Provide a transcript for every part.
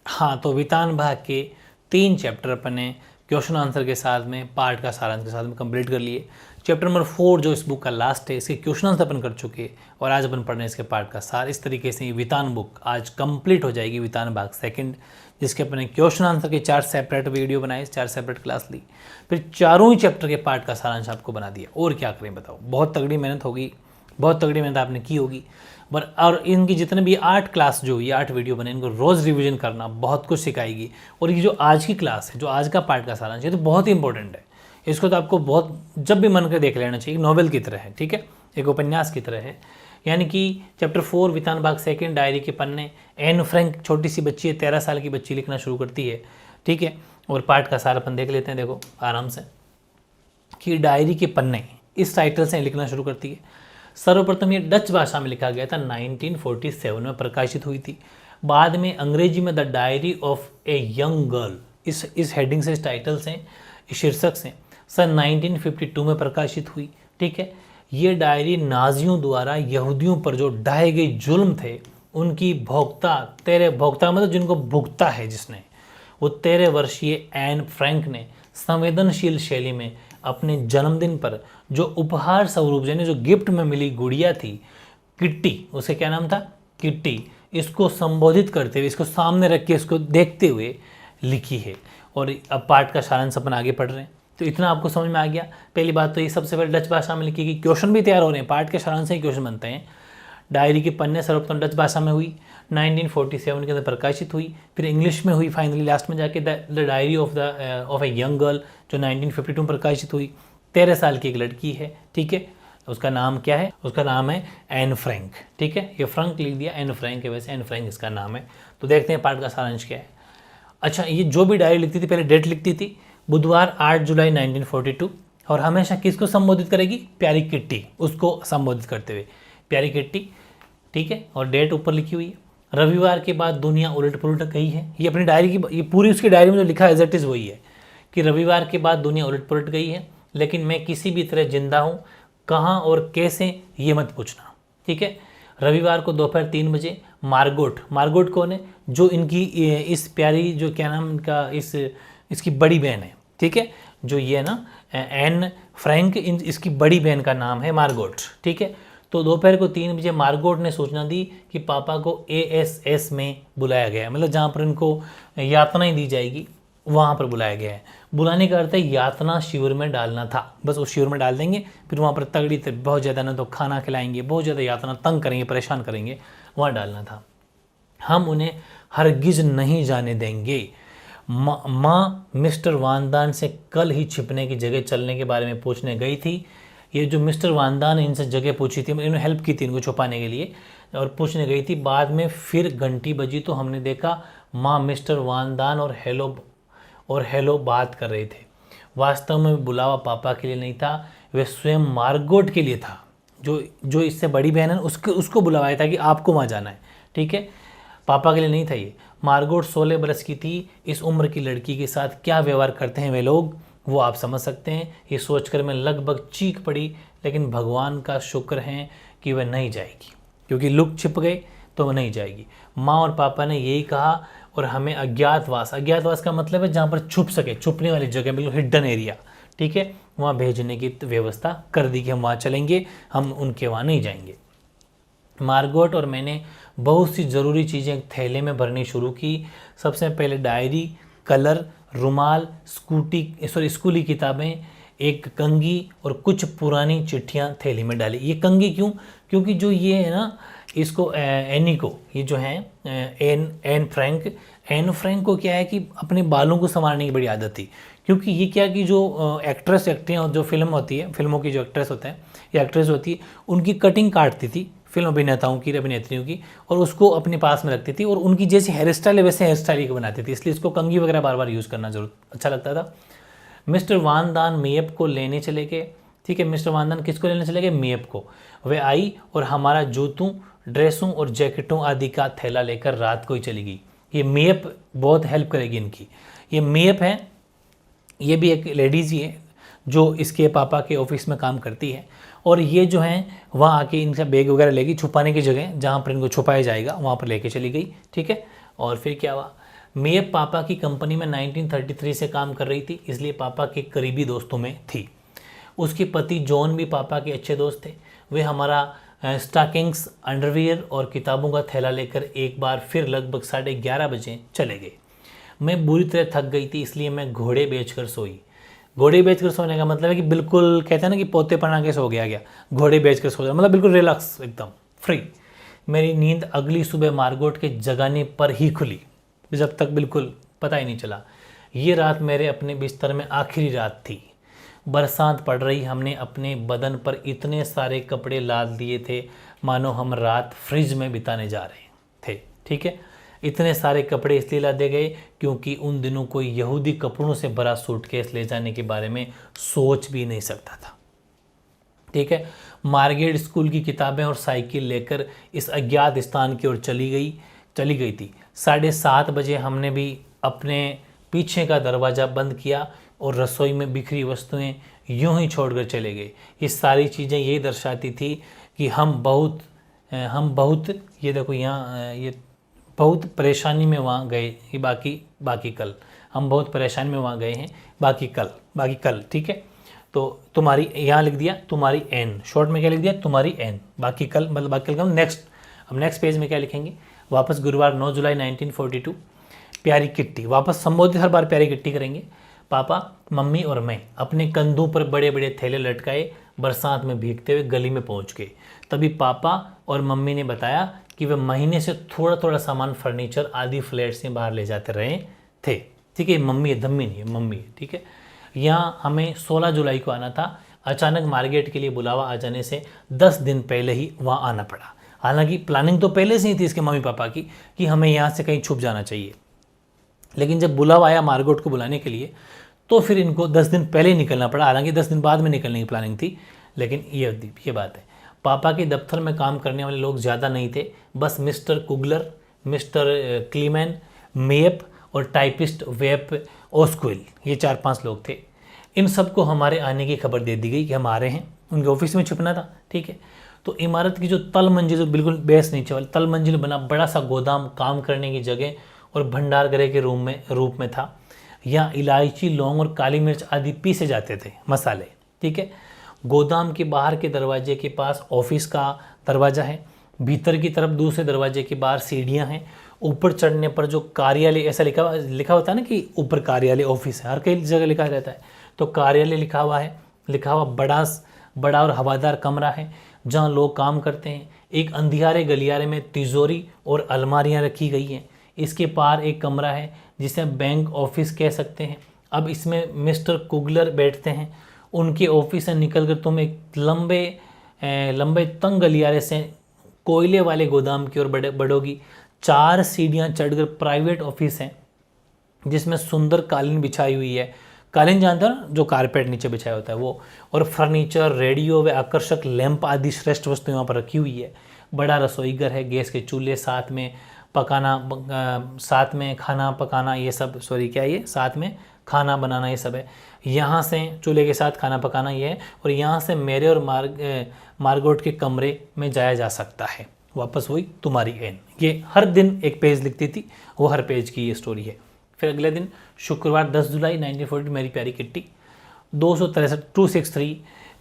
हाँ, तो वितान भाग के 3 चैप्टर अपन ने क्वेश्चन आंसर के साथ में पार्ट का सारांश के साथ में कंप्लीट कर लिए। चैप्टर नंबर 4 जो इस बुक का लास्ट है, इसके क्वेश्चन आंसर अपन कर चुके हैं और आज अपन पढ़ रहे हैं इसके पार्ट का सार। इस तरीके से ये वितान बुक आज कंप्लीट हो जाएगी, वितान भाग सेकंड, जिसके अपन ने क्वेश्चन आंसर के 4 सेपरेट वीडियो बनाए, 4 सेपरेट क्लास ली, फिर चारों ही चैप्टर के पार्ट का सारांश आपको बना दिया। और क्या करें बताओ, बहुत तगड़ी मेहनत होगी, बहुत तगड़ी मेहनत आपने की होगी। और इनकी जितने भी 8 क्लास जो ये 8 वीडियो बने, इनको रोज़ रिवीजन करना बहुत कुछ सिखाएगी। और ये जो आज की क्लास है, जो आज का पार्ट का सारांश है, तो बहुत ही इंपॉर्टेंट है। इसको तो आपको बहुत जब भी मन कर देख लेना चाहिए, नॉवेल की तरह है, ठीक है, एक उपन्यास की तरह है। यानी कि चैप्टर 4 वितान भाग सेकंड, डायरी के पन्ने। एन फ्रैंक छोटी सी बच्ची है, 13 साल की बच्ची लिखना शुरू करती है, ठीक है। और पार्ट का सार अपन देख लेते हैं, देखो आराम से, कि डायरी के पन्ने इस टाइटल से लिखना शुरू करती है। सर्वप्रथम ये डच भाषा में लिखा गया था, 1947 में प्रकाशित हुई थी। बाद में अंग्रेजी में the diary of a young girl, इस हेडिंग से, इस टाइटल से, इस शीर्षक से सन 1952 में प्रकाशित हुई, ठीक है। ये डायरी नाजियों द्वारा यहूदियों पर जो ढाए गए जुल्म थे उनकी भोक्ता मतलब जिनको भुगता है जिसने, वो 13 वर्षीय एन फ्रैंक ने संवेदनशील शैली में अपने जन्मदिन पर जो उपहार स्वरूप यानी जो गिफ्ट में मिली गुड़िया थी किट्टी, उसे क्या नाम था, किट्टी, इसको संबोधित करते हुए, इसको सामने रख के, इसको देखते हुए लिखी है। और अब पार्ट का सारांश अपन आगे पढ़ रहे हैं, तो इतना आपको समझ में आ गया। पहली बात तो ये सबसे पहले डच भाषा में लिखी गई, क्वेश्चन भी तैयार हो रहे हैं, पार्ट के सारांश से ही क्वेश्चन बनते हैं। डायरी के पन्ने सर्वप्रथम डच भाषा में हुई, 1947 के अंदर प्रकाशित हुई, फिर इंग्लिश में हुई फाइनली लास्ट में जाके the diary of a young girl, जो 1952 में प्रकाशित हुई। 13 साल की एक लड़की है, ठीक है, उसका नाम क्या है, उसका नाम है एन फ्रैंक, ठीक है, ये फ्रैंक लिख दिया, एन फ्रैंक है, वैसे एन फ्रैंक इसका नाम है। तो देखते हैं पार्ट का सारांश क्या है। अच्छा, ये जो भी डायरी लिखती थी पहले डेट लिखती थी, बुधवार 8 जुलाई 1942, और हमेशा किसको संबोधित करेगी, प्यारी किट्टी, उसको संबोधित करते हुए प्यारी किट्टी, ठीक है, और डेट ऊपर लिखी हुई है। रविवार के बाद दुनिया उलट पुलट गई है, ये अपनी डायरी की, ये पूरी उसकी डायरी में जो लिखा है एज इट इज़ वही है कि रविवार के बाद दुनिया उलट पुलट गई है, लेकिन मैं किसी भी तरह जिंदा हूँ, कहाँ और कैसे ये मत पूछना, ठीक है। रविवार को दोपहर 3 बजे मार्गोट कौन है, जो इनकी इस प्यारी, जो क्या नाम इनका, इसकी बड़ी बहन है, ठीक है, जो ये ना एन फ्रैंक, इसकी बड़ी बहन का नाम है मार्गोट, ठीक है। तो दोपहर को 3 बजे मार्गोट ने सूचना दी कि पापा को ASS में बुलाया गया है, मतलब जहाँ पर इनको यातनाएं दी जाएगी वहाँ पर बुलाया गया है। बुलाने का अर्थ है यातना शिविर में डालना था, बस उस शिविर में डाल देंगे, फिर वहाँ पर तगड़ी बहुत ज़्यादा ना तो खाना खिलाएंगे, बहुत ज़्यादा यातना, तंग करेंगे, परेशान करेंगे, वहाँ डालना था। हम उन्हें हरगिज नहीं जाने देंगे। माँ मिस्टर वानदान से कल ही छिपने की जगह चलने के बारे में पूछने गई थी। ये जो मिस्टर वानदान ने इनसे जगह पूछी थी, इन्होंने हेल्प की थी इनको छुपाने के लिए, और पूछने गई थी। बाद में फिर घंटी बजी तो हमने देखा माँ मिस्टर वानदान और हेलो बात कर रहे थे। वास्तव में बुलावा पापा के लिए नहीं था, वे स्वयं मार्गोट के लिए था, जो इससे बड़ी बहन है, उसको बुलावाया था कि आपको वहाँ जाना है, ठीक है, पापा के लिए नहीं था ये। मार्गोट 16 बरस की थी। इस उम्र की लड़की के साथ क्या व्यवहार करते हैं वे लोग, वो आप समझ सकते हैं। ये सोचकर मैं लगभग चीख पड़ी, लेकिन भगवान का शुक्र है कि वह नहीं जाएगी, क्योंकि लुक छिप गए तो वह नहीं जाएगी। माँ और पापा ने यही कहा, और हमें अज्ञातवास का मतलब है जहाँ पर छुप सके, छुपने वाली जगह, बिल्कुल हिडन एरिया, ठीक है, वहाँ भेजने की व्यवस्था कर दी कि हम वहाँ चलेंगे, हम उनके वहाँ नहीं जाएंगे। मार्गोट और मैंने बहुत सी ज़रूरी चीज़ें थैले में भरनी शुरू की। सबसे पहले डायरी, कलर, रुमाल, स्कूली किताबें, एक कंघी और कुछ पुरानी चिट्ठियाँ थैली में डाली। ये कंघी क्यों, क्योंकि जो ये है ना, इसको एनी को, ये जो है एन फ्रैंक को क्या है कि अपने बालों को संवारने की बड़ी आदत थी। क्योंकि ये क्या कि जो एक्ट्रेस और जो फिल्म होती है, फिल्मों की जो एक्ट्रेस होते हैं या एक्ट्रेस होती है, उनकी कटिंग काटती थी फिल्म अभिनेताओं की, अभिनेत्रियों की, और उसको अपने पास में रखती थी, और उनकी जैसी हेयर स्टाइल है वैसे हेयर स्टाइल को बनाती थी, इसलिए इसको कंघी वगैरह बार बार यूज़ करना जरूर अच्छा लगता था। मिस्टर वानदान मेयप को लेने चले गए, ठीक है, मिस्टर वानदान किसको लेने चले गए, मेयप को। वे आई और हमारा जूतों, ड्रेसों और जैकेटों आदि का थैला लेकर रात को ही चली गई। ये मेयप बहुत हेल्प करेगी इनकी। ये मेयप है, ये भी एक लेडीज़ ही है जो इसके पापा के ऑफिस में काम करती है, और ये जो है वहाँ आके इनका बैग वगैरह लेगी, छुपाने की जगह जहाँ पर इनको छुपाया जाएगा वहाँ पर लेके चली गई, ठीक है। और फिर क्या हुआ, मेयप पापा की कंपनी में 1933 से काम कर रही थी, इसलिए पापा के करीबी दोस्तों में थी। उसके पति जॉन भी पापा के अच्छे दोस्त थे। वे हमारा स्टॉकिंग्स, अंडरवियर और किताबों का थैला लेकर एक बार फिर लगभग 11:30 बजे चले गए। मैं बुरी तरह थक गई थी, इसलिए मैं घोड़े बेचकर सोई। घोड़े बेचकर सोने का मतलब है कि बिल्कुल कहते हैं ना कि पोते पना के सो गया घोड़े बेचकर सो गया, मतलब बिल्कुल रिलैक्स, एकदम फ्री। मेरी नींद अगली सुबह मार्गोट के जगाने पर ही खुली, जब तक बिल्कुल पता ही नहीं चला। ये रात मेरे अपने बिस्तर में आखिरी रात थी। बरसात पड़ रही, हमने अपने बदन पर इतने सारे कपड़े लाद लिए थे मानो हम रात फ्रिज में बिताने जा रहे थे। ठीक है, इतने सारे कपड़े इसलिए लादे गए क्योंकि उन दिनों कोई यहूदी कपड़ों से भरा सूटकेस ले जाने के बारे में सोच भी नहीं सकता था। ठीक है, मार्गेट स्कूल की किताबें और साइकिल लेकर इस अज्ञात स्थान की ओर चली गई थी। 7:30 बजे हमने भी अपने पीछे का दरवाज़ा बंद किया और रसोई में बिखरी वस्तुएं यूं ही छोड़कर चले गए। ये सारी चीज़ें यही दर्शाती थी कि हम बहुत ये देखो यहाँ ये बहुत परेशानी में वहाँ गए। ये बाकी कल हम बहुत परेशानी में वहाँ गए हैं, बाकी कल। ठीक है, तो तुम्हारी यहाँ लिख दिया तुम्हारी एन, शॉर्ट में क्या लिख दिया तुम्हारी एन, बाकी कल मतलब बाकी कल का नेक्स्ट। अब नेक्स्ट पेज में क्या लिखेंगे, वापस गुरुवार 9 जुलाई 1942, प्यारी किट्टी। वापस संबोधित हर बार प्यारी किट्टी करेंगे। पापा, मम्मी और मैं अपने कंधों पर बड़े बड़े थैले लटकाए बरसात में भीगते हुए गली में पहुंच गए। तभी पापा और मम्मी ने बताया कि वे महीने से थोड़ा थोड़ा सामान, फर्नीचर आदि फ्लैट से बाहर ले जाते रहे थे। ठीक है, मम्मी है, धम्मी नहीं है, मम्मी है। ठीक है, यहाँ हमें 16 जुलाई को आना था। अचानक मार्गेट के लिए बुलावा आ जाने से 10 दिन पहले ही वहाँ आना पड़ा। हालांकि प्लानिंग तो पहले से ही थी इसके मम्मी पापा की कि हमें यहाँ से कहीं छुप जाना चाहिए, लेकिन जब बुलावा आया मार्गोट को बुलाने के लिए तो फिर इनको 10 दिन पहले ही निकलना पड़ा। हालांकि 10 दिन बाद में निकलने की प्लानिंग थी, लेकिन ये बात है। पापा के दफ्तर में काम करने वाले लोग ज़्यादा नहीं थे, बस मिस्टर कुगलर, मिस्टर क्लीमैन, मेयप और टाइपिस्ट वेप ओस्क्विल, ये 4-5 लोग थे। इन सबको हमारे आने की खबर दे दी गई कि हम आ रहे हैं। उनके ऑफिस में छुपना था। ठीक है, तो इमारत की जो तल मंजिल, जो बिल्कुल बेस नीचे वाली तल मंजिल बना बड़ा सा गोदाम, काम करने की जगह और भंडार गृह के रूप में था। यहाँ इलायची, लौंग और काली मिर्च आदि पीसे जाते थे, मसाले। ठीक है, गोदाम के बाहर के दरवाजे के पास ऑफिस का दरवाज़ा है। भीतर की तरफ दूसरे दरवाजे के बाहर सीढ़ियाँ हैं। ऊपर चढ़ने पर जो कार्यालय, ऐसा लिखा होता है ना कि ऊपर कार्यालय, ऑफिस है, हर कई जगह लिखा रहता है, तो कार्यालय लिखा हुआ बड़ा और हवादार कमरा है जहाँ लोग काम करते हैं। एक अंधियारे गलियारे में तिजोरी और अलमारियाँ रखी गई हैं। इसके पार एक कमरा है जिसे बैंक ऑफिस कह सकते हैं। अब इसमें मिस्टर कुगलर बैठते हैं। उनके ऑफिस से निकलकर तुम एक लंबे तंग गलियारे से कोयले वाले गोदाम की ओर बढ़ोगी। 4 सीढ़ियाँ चढ़कर प्राइवेट ऑफिस है जिसमें सुंदर कालीन बिछाई हुई है। कालीन जानते हो ना, जो कारपेट नीचे बिछाया होता है वो, और फर्नीचर, रेडियो व आकर्षक लैंप आदि श्रेष्ठ वस्तु यहाँ पर रखी हुई है। बड़ा रसोई घर है, गैस के चूल्हे, साथ में खाना पकाना, ये सब, साथ में खाना बनाना, ये सब है। यहाँ से चूल्हे के साथ खाना पकाना ये है, और यहाँ से मेरे और मार्गोट के कमरे में जाया जा सकता है। वापस वही तुम्हारी एन। ये हर दिन एक पेज लिखती थी, वो हर पेज की ये स्टोरी है। फिर अगले दिन शुक्रवार 10 जुलाई 1940, मेरी प्यारी किट्टी। 263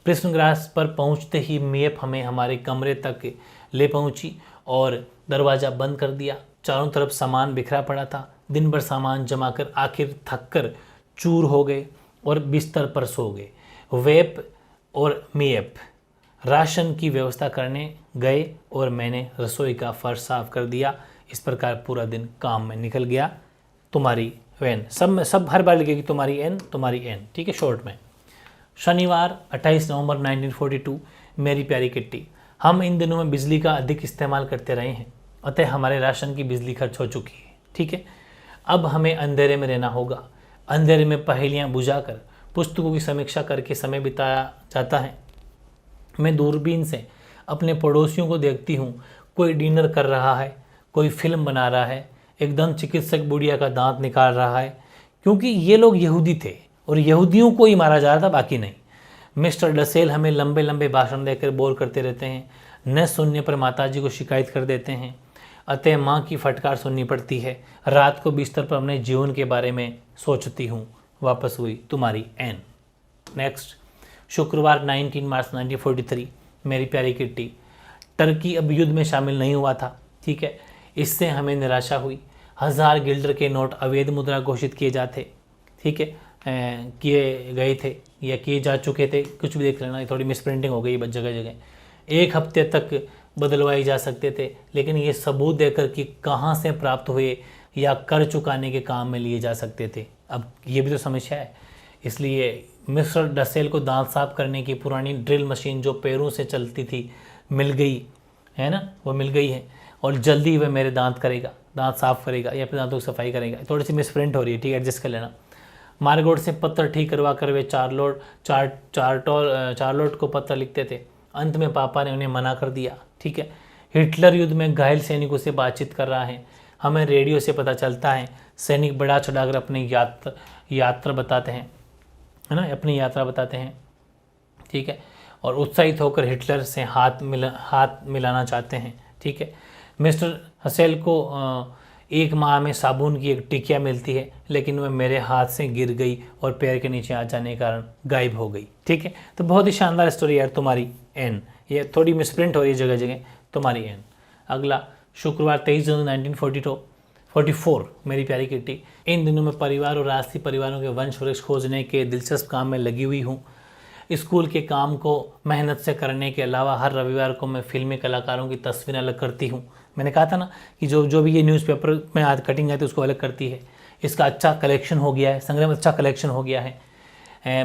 प्रिस्टन ग्रास पर पहुँचते ही मेयप हमें हमारे कमरे तक ले पहुँची और दरवाज़ा बंद कर दिया। चारों तरफ सामान बिखरा पड़ा था। दिन भर सामान जमा कर आखिर थक कर चूर हो गए और बिस्तर पर सो गए। वेप और मेयप राशन की व्यवस्था करने गए और मैंने रसोई का फर्श साफ कर दिया। इस प्रकार पूरा दिन काम में निकल गया। तुम्हारी एन, सब हर बार लिखेगी तुम्हारी एन। ठीक है, शॉर्ट में। शनिवार 28 नवंबर 1942, मेरी प्यारी किट्टी। हम इन दिनों में बिजली का अधिक इस्तेमाल करते रहे हैं, अतः हमारे राशन की बिजली खर्च हो चुकी है। ठीक है, अब हमें अंधेरे में रहना होगा। अंधेरे में पहेलियाँ बुझाकर पुस्तकों की समीक्षा करके समय बिताया जाता है। मैं दूरबीन से अपने पड़ोसियों को देखती हूँ। कोई डिनर कर रहा है, कोई फिल्म बना रहा है, एक दंत चिकित्सक बुढ़िया का दांत निकाल रहा है, क्योंकि ये लोग यहूदी थे और यहूदियों को ही मारा जा रहा था, बाकी नहीं। मिस्टर डसेल हमें लंबे लंबे भाषण देकर बोर करते रहते हैं। न सुनने पर माताजी को शिकायत कर देते हैं। अतः माँ की फटकार सुननी पड़ती है। रात को बिस्तर पर अपने जीवन के बारे में सोचती हूँ। वापस हुई तुम्हारी एन। नेक्स्ट, शुक्रवार 19 मार्च 1943, मेरी प्यारी किट्टी। टर्की अब युद्ध में शामिल नहीं हुआ था, ठीक है। इससे हमें निराशा हुई। 1000 गिल्डर के नोट अवैध मुद्रा घोषित किए जाते, ठीक है, किए गए थे या किए जा चुके थे, कुछ भी देख लेना, थोड़ी मिसप्रिंटिंग हो गई जगह जगह। 1 हफ्ते तक बदलवाए जा सकते थे, लेकिन ये सबूत देकर कि कहाँ से प्राप्त हुए या कर चुकाने के काम में लिए जा सकते थे। अब ये भी तो समस्या है। इसलिए मिस्टर डसेल को दांत साफ करने की पुरानी ड्रिल मशीन जो पैरों से चलती थी मिल गई है ना, वो मिल गई है, और जल्दी वह मेरे दांत साफ करेगा या फिर दांतों की सफाई करेगा। थोड़ी सी मिसप्रिंट हो रही है, ठीक है, एडजस्ट कर लेना। मार्गोट से पत्र ठीक करवा कर वे चार्लोट को पत्र लिखते थे। अंत में पापा ने उन्हें मना कर दिया, ठीक है। हिटलर युद्ध में घायल सैनिकों से बातचीत कर रहा है। हमें रेडियो से पता चलता है सैनिक बड़ा चढ़ाकर अपनी यात्रा बताते हैं, है ना, अपनी यात्रा बताते हैं, ठीक है, और उत्साहित होकर हिटलर से हाथ मिलाना चाहते हैं, ठीक है। मिस्टर हसेल को 1 माह में साबुन की एक टिकिया मिलती है, लेकिन वह मेरे हाथ से गिर गई और पैर के नीचे आ जाने के कारण गायब हो गई, ठीक है। तो बहुत ही शानदार स्टोरी यार तुम्हारी एन। ये थोड़ी मिसप्रिंट हो रही है जगह जगह, तुम्हारी एन। अगला, शुक्रवार 23 जनवरी 1944, मेरी प्यारी किट्टी। इन दिनों में परिवार और राष्ट्रीय परिवारों के वंश वृक्ष खोजने के दिलचस्प काम में लगी हुई हूँ। स्कूल के काम को मेहनत से करने के अलावा हर रविवार को मैं फिल्मी कलाकारों की तस्वीरें अलग करती हूँ। मैंने कहा था ना कि जो भी ये न्यूज़पेपर में आज कटिंग आती है उसको अलग करती है। इसका अच्छा कलेक्शन हो गया है, संग्रह में अच्छा कलेक्शन हो गया है।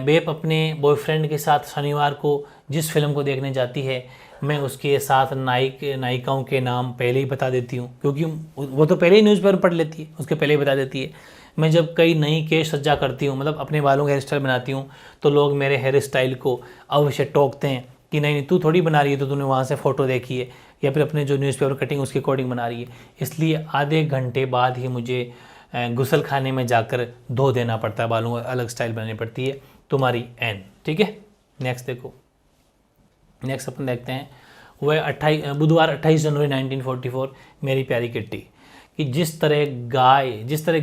बेप अपने बॉयफ्रेंड के साथ शनिवार को जिस फिल्म को देखने जाती है, मैं उसके साथ नायिकाओं के नाम पहले ही बता देती हूँ, क्योंकि वो तो पहले ही न्यूज़पेपर पढ़ लेती है, उसके पहले ही बता देती है। मैं जब कई नई केश सज्जा करती हूँ, मतलब अपने बालों का हेयर स्टाइल बनाती हूँ, तो लोग मेरे हेयर स्टाइल को अवश्य टोकते हैं कि नहीं तू थोड़ी बना रही है, तो तूने वहाँ से फ़ोटो देखी है या फिर अपने जो न्यूज़पेपर कटिंग उसके अकॉर्डिंग बना रही है। इसलिए आधे घंटे बाद ही मुझे गुसल खाने में जाकर धो देना पड़ता है, बालों का अलग स्टाइल बनानी पड़ती है। तुम्हारी एन, ठीक है। नेक्स्ट देखो, नेक्स्ट अपन देखते हैं वह बुधवार 28 जनवरी 1944, मेरी प्यारी किट्टी। कि जिस तरह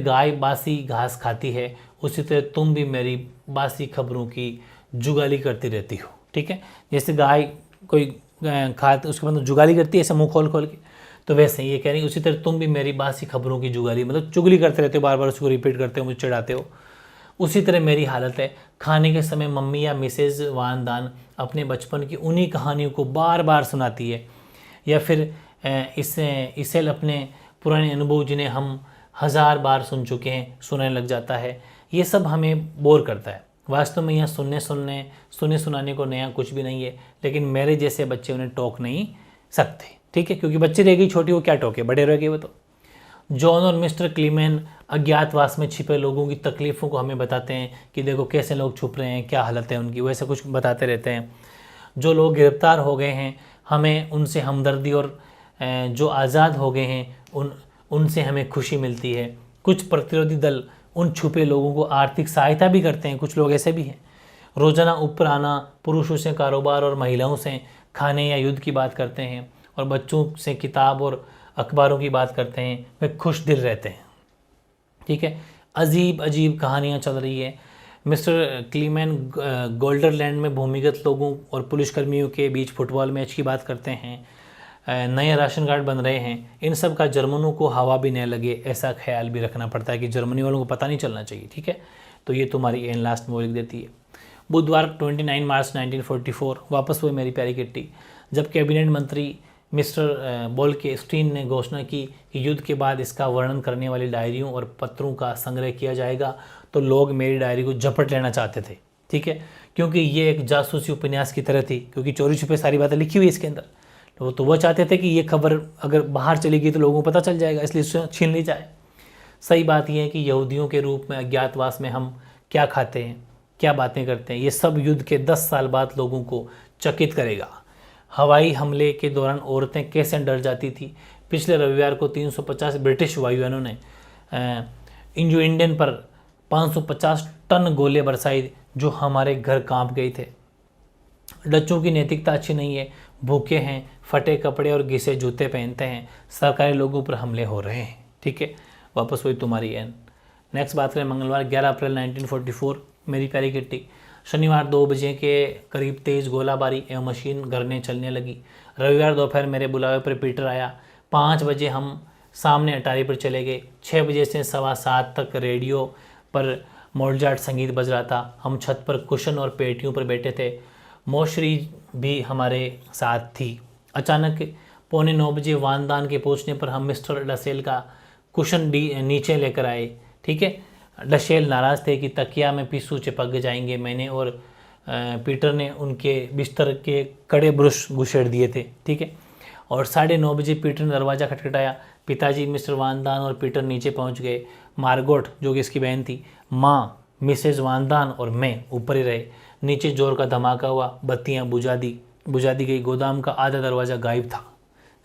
गाय बासी घास खाती है, उसी तरह तुम भी मेरी बासी खबरों की जुगाली करती रहती हो, ठीक है। जैसे गाय कोई उसके मतलब जुगाली करती है ऐसे मुंह खोल खोल के, तो वैसे ये कह रही उसी तरह तुम भी मेरी बासी खबरों की जुगाली मतलब चुगली करते रहते हो, बार बार उसको रिपीट करते हो, मुझे चिढ़ाते हो। उसी तरह मेरी हालत है। खाने के समय मम्मी या मिसेज वान दान अपने बचपन की उन्हीं कहानियों को बार बार सुनाती है, या फिर इसे अपने पुराने अनुभव जिन्हें हम 1000 बार सुन चुके हैं सुनाने लग जाता है। ये सब हमें बोर करता है। वास्तव में यहाँ सुनने सुनाने को नया कुछ भी नहीं है, लेकिन मेरे जैसे बच्चे उन्हें टोक नहीं सकते, ठीक है, क्योंकि बच्चे रह गई छोटी, वो क्या टोके, बड़े रह गए वो तो। जॉन और मिस्टर क्लीमेन अज्ञातवास में छिपे लोगों की तकलीफ़ों को हमें बताते हैं कि देखो कैसे लोग छुप रहे हैं, क्या हालत है उनकी, वैसे कुछ बताते रहते हैं। जो लोग गिरफ्तार हो गए हैं हमें उनसे हमदर्दी, और जो आज़ाद हो गए हैं उनसे हमें खुशी मिलती है। कुछ प्रतिरोधी दल उन छुपे लोगों को आर्थिक सहायता भी करते हैं, कुछ लोग ऐसे भी हैं। रोज़ाना ऊपर आना, पुरुषों से कारोबार और महिलाओं से खाने या युद्ध की बात करते हैं, और बच्चों से किताब और अखबारों की बात करते हैं। वे खुश दिल रहते हैं, ठीक है। अजीब अजीब कहानियाँ चल रही है। मिस्टर क्लीमैन गोल्डरलैंड में भूमिगत लोगों और पुलिसकर्मियों के बीच फुटबॉल मैच की बात करते हैं। नए राशन कार्ड बन रहे हैं। इन सब का जर्मनों को हवा भी न लगे ऐसा ख्याल भी रखना पड़ता है कि जर्मनी वालों को पता नहीं चलना चाहिए, ठीक है। तो ये तुम्हारी एन लास्ट में वो लिख देती है। बुधवार 29 मार्च 1944, वापस हुए मेरी प्यारी किट्टी। जब कैबिनेट मंत्री मिस्टर बोल्केस्टीन ने घोषणा की कि युद्ध के बाद इसका वर्णन करने वाली डायरियों और पत्रों का संग्रह किया जाएगा, तो लोग मेरी डायरी को झपट लेना चाहते थे, ठीक है, क्योंकि ये एक जासूसी उपन्यास की तरह थी, क्योंकि चोरी छुपे सारी बातें लिखी हुई इसके अंदर। तो वो चाहते थे कि ये खबर अगर बाहर चली गई तो लोगों को पता चल जाएगा, इसलिए इसे छीन ली जाए। सही बात यह है कि यहूदियों के रूप में अज्ञातवास में हम क्या खाते हैं, क्या बातें करते हैं, ये सब युद्ध के 10 साल बाद लोगों को चकित करेगा। हवाई हमले के दौरान औरतें कैसे डर जाती थी। पिछले रविवार को 350 ब्रिटिश वायुयानों ने इंडियन पर 550 टन गोले बरसाए, जो हमारे घर कांप गए थे। डच्चों की नैतिकता अच्छी नहीं है, भूखे हैं, फटे कपड़े और घिसे जूते पहनते हैं, सरकारी लोगों पर हमले हो रहे हैं। ठीक है, वापस वही तुम्हारी एन। नेक्स्ट बात करें मंगलवार 11 अप्रैल 1944, मेरी प्यारी किट्टी। शनिवार 2 बजे के करीब तेज गोलाबारी एवं मशीन गन्नें चलने लगी। रविवार दोपहर मेरे बुलावे पर पीटर आया। 5 बजे हम सामने अटारी पर चले गए। 6 बजे से 7:15 तक रेडियो पर मोडजार्ट संगीत बज रहा था। हम छत पर कुशन और पेटियों पर बैठे थे। मोशरी भी हमारे साथ थी। अचानक 8:45 बजे वानदान के पहुंचने पर हम मिस्टर डसेल का कुशन नीचे लेकर आए। ठीक है, डसेल नाराज़ थे कि तकिया में पिस्सू चिपक जाएंगे। मैंने और पीटर ने उनके बिस्तर के कड़े ब्रुश घुसेड़ दिए थे। ठीक है, और 9:30 बजे पीटर ने दरवाज़ा खटखटाया। पिताजी, मिस्टर वानदान और पीटर नीचे पहुंच गए। मार्गोट, जो कि इसकी बहन थी, माँ, मिसेज वानदान और मैं ऊपर ही रहे। नीचे जोर का धमाका हुआ, बत्तियां बुझा दी गई। गोदाम का आधा दरवाज़ा गायब था।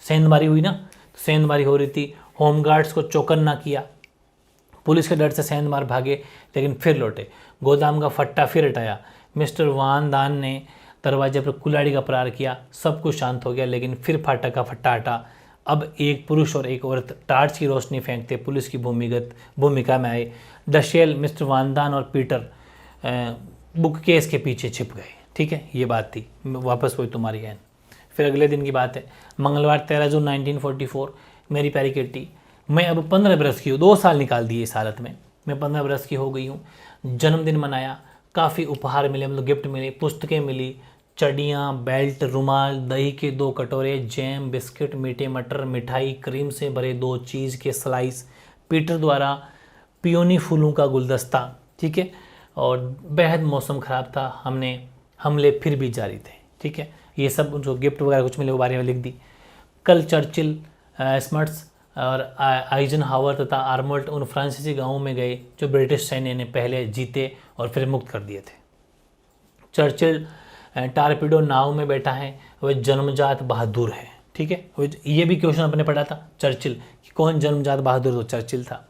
सेंधमारी हुई ना, तो सेंधमारी हो रही थी। होमगार्ड्स को चौकन्ना किया। पुलिस के डर से सेंधमार भागे, लेकिन फिर लौटे। गोदाम का फट्टा फिर हटाया। मिस्टर वानदान ने दरवाजे पर कुल्हाड़ी का प्रहार किया। सब कुछ शांत हो गया, लेकिन फिर फाटक का फट्टा हटा। अब एक पुरुष और एक औरत टार्च की रोशनी फेंकते पुलिस की भूमिका में आए। डशेल, मिस्टर वानदान और पीटर बुक केस के पीछे छिप गए। ठीक है, ये बात थी। वापस वही तुम्हारी है। फिर अगले दिन की बात है, मंगलवार 13 जून 1944, मेरी प्यारी किट्टी। मैं अब 15 बरस की हूँ। 2 साल निकाल दिए इस हालत में। मैं 15 बरस की हो गई हूँ। जन्मदिन मनाया, काफ़ी उपहार मिले, मतलब गिफ्ट मिले, पुस्तकें मिली, चडियाँ, बेल्ट, रुमाल, दही के 2 कटोरे, जैम, बिस्किट, मीठे मटर, मिठाई, क्रीम से भरे 2 चीज़ के स्लाइस, पीटर द्वारा पियोनी फूलों का गुलदस्ता। ठीक है, और बेहद मौसम ख़राब था। हमले फिर भी जारी थे। ठीक है, ये सब जो गिफ्ट वगैरह कुछ मिले वो बारे में लिख दी। कल चर्चिल, स्मर्ट्स और आइजनहावर तथा आर्मल्ट उन फ्रांसीसी गांवों में गए जो ब्रिटिश सैन्य ने पहले जीते और फिर मुक्त कर दिए थे। चर्चिल टारपीडो नाव में बैठा है, वह जन्मजात बहादुर है। ठीक है, ये भी क्वेश्चन अपने पढ़ा था चर्चिल कि कौन जन्मजात बहादुर, तो चर्चिल था।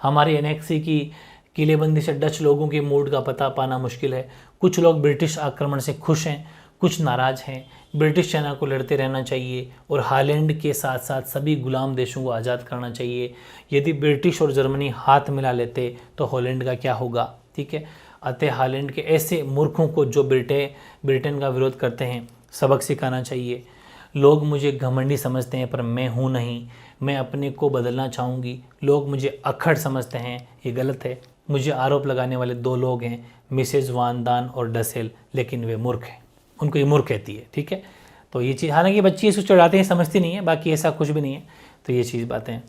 हमारी एनेक्सी की किलेबंदी से डच लोगों के मूड का पता पाना मुश्किल है। कुछ लोग ब्रिटिश आक्रमण से खुश हैं, कुछ नाराज हैं। ब्रिटिश सेना को लड़ते रहना चाहिए और हालैंड के साथ साथ सभी गुलाम देशों को आज़ाद करना चाहिए। यदि ब्रिटिश और जर्मनी हाथ मिला लेते तो हॉलैंड का क्या होगा। ठीक है, अतः हालैंड के ऐसे मूर्खों को जो ब्रिटेन का विरोध करते हैं सबक सिखाना चाहिए। लोग मुझे घमंडी समझते हैं, पर मैं हूँ नहीं। मैं अपने को बदलना चाहूँगी। लोग मुझे अक्खड़ समझते हैं, ये गलत है। मुझे आरोप लगाने वाले 2 लोग हैं, मिसेज वानदान और डसेल, लेकिन वे मूर्ख हैं। उनको ये मूर्ख कहती है। ठीक है, तो ये चीज़, हालांकि बच्ची इसको चढ़ाते हैं, समझती नहीं है, बाकी ऐसा कुछ भी नहीं है। तो ये चीज़ बातें हैं।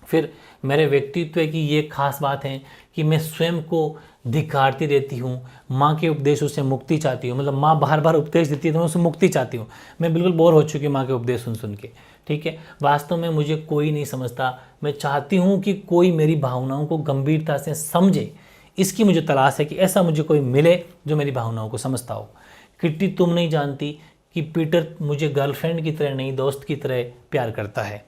फिर मेरे व्यक्तित्व की ये खास बात है कि मैं स्वयं को धिक्कारती रहती हूँ। माँ के उपदेशों से मुक्ति चाहती हूँ, मतलब माँ बार बार उपदेश देती है तो मैं उससे मुक्ति चाहती हूँ। मैं बिल्कुल बोर हो चुकी हूँ माँ के उपदेश सुन के। ठीक है, वास्तव में मुझे कोई नहीं समझता। मैं चाहती हूँ कि कोई मेरी भावनाओं को गंभीरता से समझे। इसकी मुझे तलाश है कि ऐसा मुझे कोई मिले जो मेरी भावनाओं को समझता हो। किट्टी, तुम नहीं जानती कि पीटर मुझे गर्लफ्रेंड की तरह नहीं, दोस्त की तरह प्यार करता है।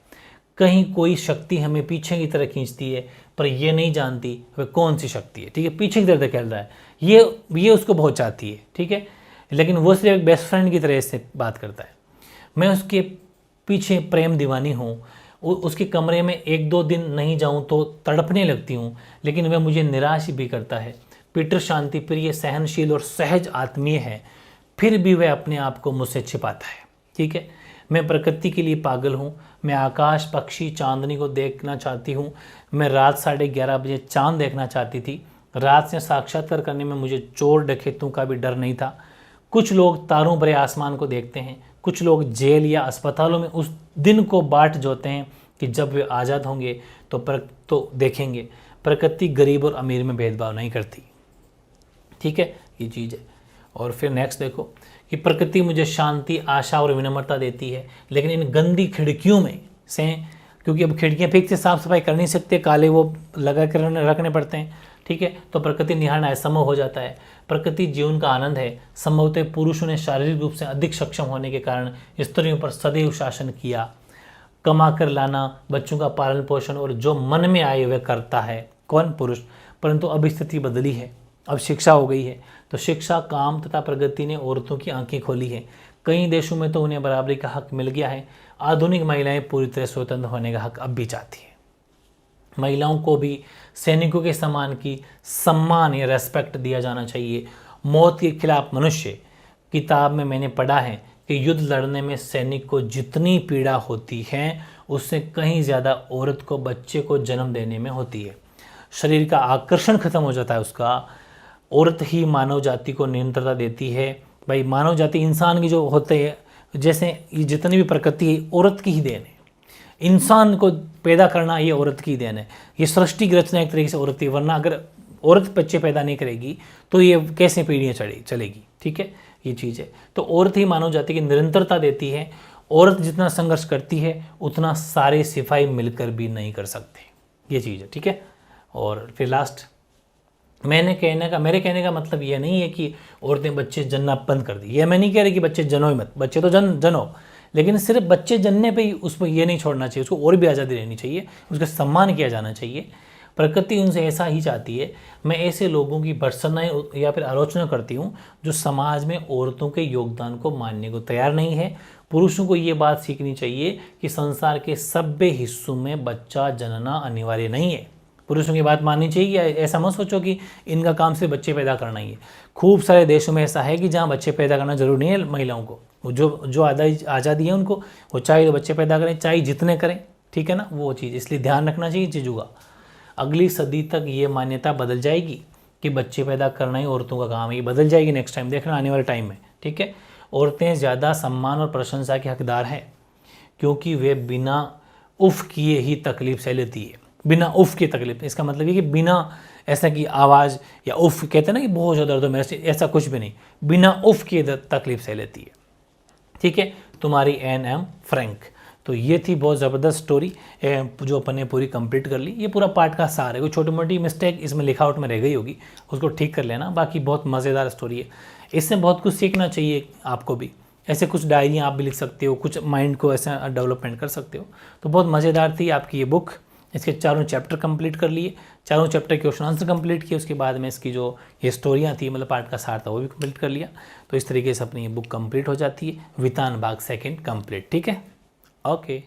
कहीं कोई शक्ति हमें पीछे की तरह खींचती है, पर ये नहीं जानती वह कौन सी शक्ति है। ठीक है, पीछे की तरह खेल रहा है, ये उसको बहुत चाहती है। ठीक है, लेकिन वो सिर्फ एक बेस्ट फ्रेंड की तरह से बात करता है। मैं उसके पीछे प्रेम दीवानी हूँ। उसके कमरे में 1-2 दिन नहीं जाऊँ तो तड़पने लगती हूँ, लेकिन वह मुझे निराश भी करता है। पीटर शांति प्रिय, सहनशील और सहज आत्मीय है, फिर भी वह अपने आप को मुझसे छिपाता है। ठीक है, मैं प्रकृति के लिए पागल हूँ। मैं आकाश, पक्षी, चांदनी को देखना चाहती हूँ। मैं रात 11:30 बजे चांद देखना चाहती थी। रात से साक्षात्कार करने में मुझे चोर डकैतों का भी डर नहीं था। कुछ लोग तारों भरे आसमान को देखते हैं, कुछ लोग जेल या अस्पतालों में उस दिन को बाट जोते हैं कि जब वे आज़ाद होंगे तो देखेंगे प्रकृति गरीब और अमीर में भेदभाव नहीं करती। ठीक है, ये चीज़ है। और फिर नेक्स्ट देखो कि प्रकृति मुझे शांति, आशा और विनम्रता देती है, लेकिन इन गंदी खिड़कियों में से, क्योंकि अब खिड़कियाँ ठीक से साफ सफाई कर नहीं सकते, काले वो लगा कर रखने पड़ते हैं। ठीक है, तो प्रकृति निहारना असंभव हो जाता है। प्रकृति जीवन का आनंद है। संभवतः पुरुषों ने शारीरिक रूप से अधिक सक्षम होने के कारण स्त्रियों पर सदैव शासन किया। कमा कर लाना, बच्चों का पालन पोषण और जो मन में आए वह करता है। कौन? पुरुष। परंतु अब स्थिति बदली है। अब शिक्षा हो गई है, तो शिक्षा, काम तथा प्रगति ने औरतों की आंखें खोली है। कई देशों में तो उन्हें बराबरी का हक मिल गया है। आधुनिक महिलाएं पूरी तरह स्वतंत्र होने का हक अब भी चाहती है। महिलाओं को भी सैनिकों के समान की सम्मान या रेस्पेक्ट दिया जाना चाहिए। मौत के खिलाफ मनुष्य किताब में मैंने पढ़ा है कि युद्ध लड़ने में सैनिक को जितनी पीड़ा होती है उससे कहीं ज़्यादा औरत को बच्चे को जन्म देने में होती है। शरीर का आकर्षण खत्म हो जाता है उसका। औरत ही मानव जाति को निरंतरता देती है। भाई मानव जाति, इंसान की जो होते हैं, जैसे ये जितनी भी प्रकृति है औरत की ही देन है। इंसान को पैदा करना ये औरत की देन है। ये सृष्टि की रचना एक तरीके से औरत की, वरना अगर औरत बच्चे पैदा नहीं करेगी तो ये कैसे पीढ़ियाँ चलेगी। ठीक है, ये चीज़ है। तो औरत ही मानव जाति की निरंतरता देती है। औरत जितना संघर्ष करती है उतना सारे सिपाही मिलकर भी नहीं कर सकते। ये चीज़ है। ठीक है, और फिर लास्ट मेरे कहने का मतलब ये नहीं है कि औरतें बच्चे जनना बंद कर दी। ये मैं नहीं कह रही कि बच्चे जनो ही मत, बच्चे तो जनो, लेकिन सिर्फ बच्चे जनने पे ही उसको ये नहीं छोड़ना चाहिए, उसको और भी आज़ादी रहनी चाहिए, उसका सम्मान किया जाना चाहिए। प्रकृति उनसे ऐसा ही चाहती है। मैं ऐसे लोगों की भर्त्सना या फिर आलोचना करती हूँ जो समाज में औरतों के योगदान को मानने को तैयार नहीं है। पुरुषों को ये बात सीखनी चाहिए कि संसार के सभ्य हिस्सों में बच्चा जनना अनिवार्य नहीं है। पुरुषों की बात माननी चाहिए। ऐसा मत सोचो कि इनका काम सिर्फ बच्चे पैदा करना ही है। खूब सारे देशों में ऐसा है कि जहाँ बच्चे पैदा करना जरूरी नहीं है महिलाओं को। जो आज़ादी है उनको, वो चाहे तो बच्चे पैदा करें, चाहे जितने करें। ठीक है ना, वो चीज़ इसलिए ध्यान रखना चाहिए चीज़ों का। अगली सदी तक ये मान्यता बदल जाएगी कि बच्चे पैदा करना ही औरतों का काम है। ये बदल जाएगी नेक्स्ट टाइम, देखना आने वाले टाइम में। ठीक है, औरतें ज़्यादा सम्मान और प्रशंसा के हकदार हैं क्योंकि वे बिना उफ किए ही तकलीफ सह लेती है। बिना उफ की तकलीफ, इसका मतलब ये कि बिना ऐसा कि आवाज़ या उफ कहते हैं ना कि बहुत ज़्यादा दर्द हो मेरे से, ऐसा कुछ भी नहीं, बिना उफ की तकलीफ सह लेती है। ठीक है, तुम्हारी एन.एम. फ्रैंक। तो ये थी बहुत ज़बरदस्त स्टोरी जो अपन ने पूरी कंप्लीट कर ली। ये पूरा पार्ट का सार है। कोई छोटी मोटी मिस्टेक इसमें लिखावट में रह गई होगी, उसको ठीक कर लेना। बाकी बहुत मज़ेदार स्टोरी है, इससे बहुत कुछ सीखना चाहिए आपको भी। ऐसे कुछ डायरियाँ आप भी लिख सकते हो, कुछ माइंड को ऐसा डेवलपमेंट कर सकते हो। तो बहुत मज़ेदार थी आपकी ये बुक। इसके 4 चैप्टर कंप्लीट कर लिए, 4 चैप्टर क्वेश्चन आंसर कंप्लीट किए। उसके बाद में इसकी जो ये स्टोरियाँ थी, मतलब पार्ट का सार था, वो भी कंप्लीट कर लिया। तो इस तरीके से अपनी ये बुक कंप्लीट हो जाती है। वितान भाग 2 कंप्लीट। ठीक है, ओके।